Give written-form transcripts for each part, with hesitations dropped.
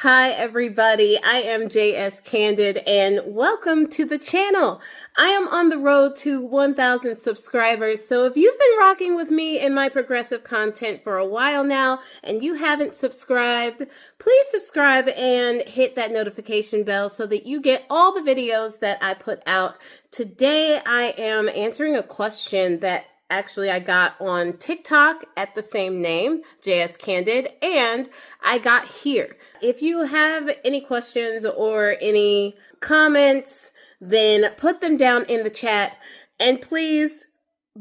Hi, everybody. I am JS Candid, and welcome to the channel. I am on the road to 1,000 subscribers, so if you've been rocking with me in my progressive content for a while now, and you haven't subscribed, please subscribe and hit that notification bell so that you get all the videos that I put out. Today, I am answering a question that actually I got on TikTok at the same name, JS Candid, and I got here. If you have any questions or any comments, then put them down in the chat, and please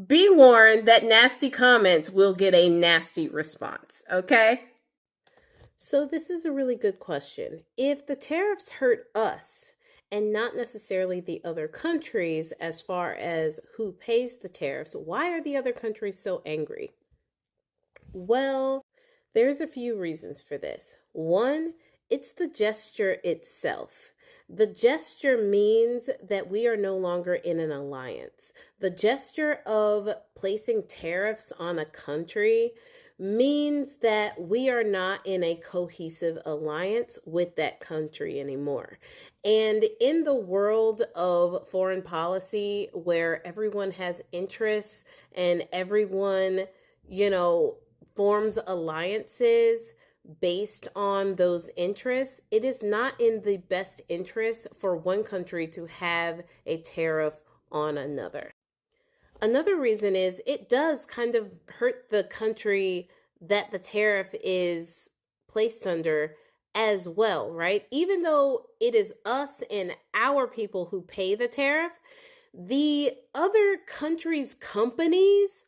be warned that nasty comments will get a nasty response, okay? So this is a really good question. If the tariffs hurt us and not necessarily the other countries as far as who pays the tariffs, why are the other countries so angry? Well, there's a few reasons for this. One, it's the gesture itself. The gesture means that we are no longer in an alliance. The gesture of placing tariffs on a country means that we are not in a cohesive alliance with that country anymore. And in the world of foreign policy, where everyone has interests and everyone, forms alliances based on those interests, it is not in the best interest for one country to have a tariff on another. Another reason is it does kind of hurt the country that the tariff is placed under as well, right? Even though it is us and our people who pay the tariff, the other countries' companies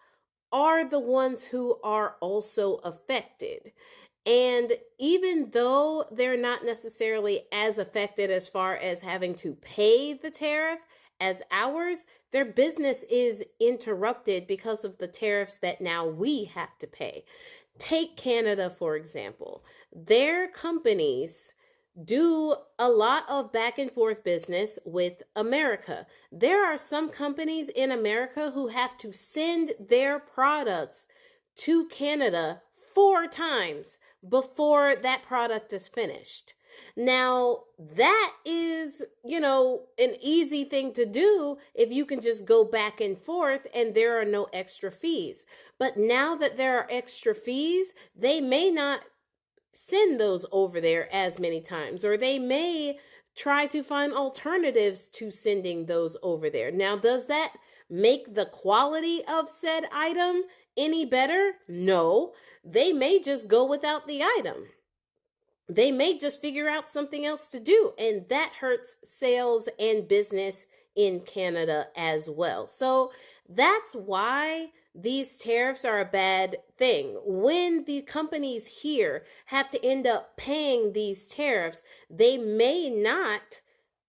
are the ones who are also affected. And even though they're not necessarily as affected as far as having to pay the tariff as ours, their business is interrupted because of the tariffs that now we have to pay. Take Canada, for example. Their companies do a lot of back and forth business with America. There are some companies in America who have to send their products to Canada 4 times before that product is finished. Now, that is, an easy thing to do if you can just go back and forth and there are no extra fees. But now that there are extra fees, they may not send those over there as many times, or they may try to find alternatives to sending those over there. Now, does that make the quality of said item any better? No. They may just go without the item. They may just figure out something else to do, and that hurts sales and business in Canada as well. So that's why these tariffs are a bad thing. When the companies here have to end up paying these tariffs, they may not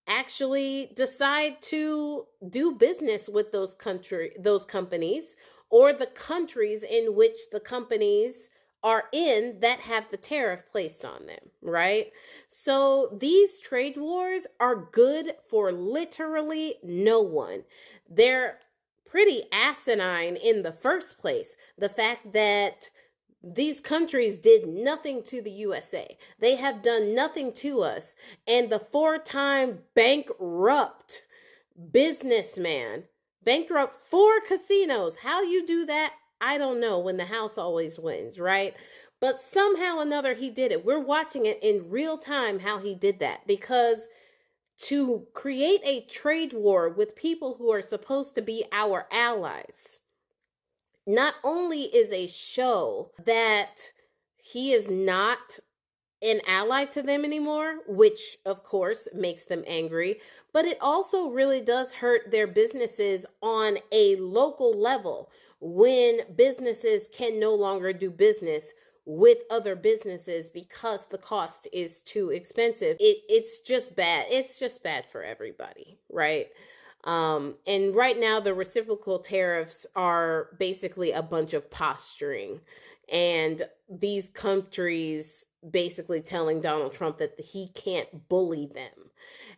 actually decide to do business with those companies, or the countries in which the companies are in that have the tariff placed on them, right? So these trade wars are good for literally no one. They're pretty asinine in the first place. The fact that these countries did nothing to the USA. They have done nothing to us. And the 4-time bankrupt businessman bankrupt 4 casinos. How you do that, I don't know, when the house always wins, right? But somehow or another he did it. We're watching it in real time how he did that, because to create a trade war with people who are supposed to be our allies not only is a show that he is not an ally to them anymore, which of course makes them angry, but it also really does hurt their businesses on a local level when businesses can no longer do business with other businesses because the cost is too expensive. It's just bad. It's just bad for everybody, right? And right now the reciprocal tariffs are basically a bunch of posturing, and these countries basically telling Donald Trump that he can't bully them.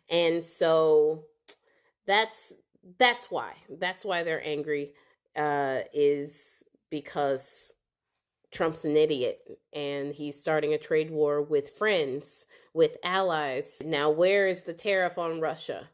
And so that's why they're angry, is because Trump's an idiot and he's starting a trade war with friends with allies. Now, where is the tariff on Russia?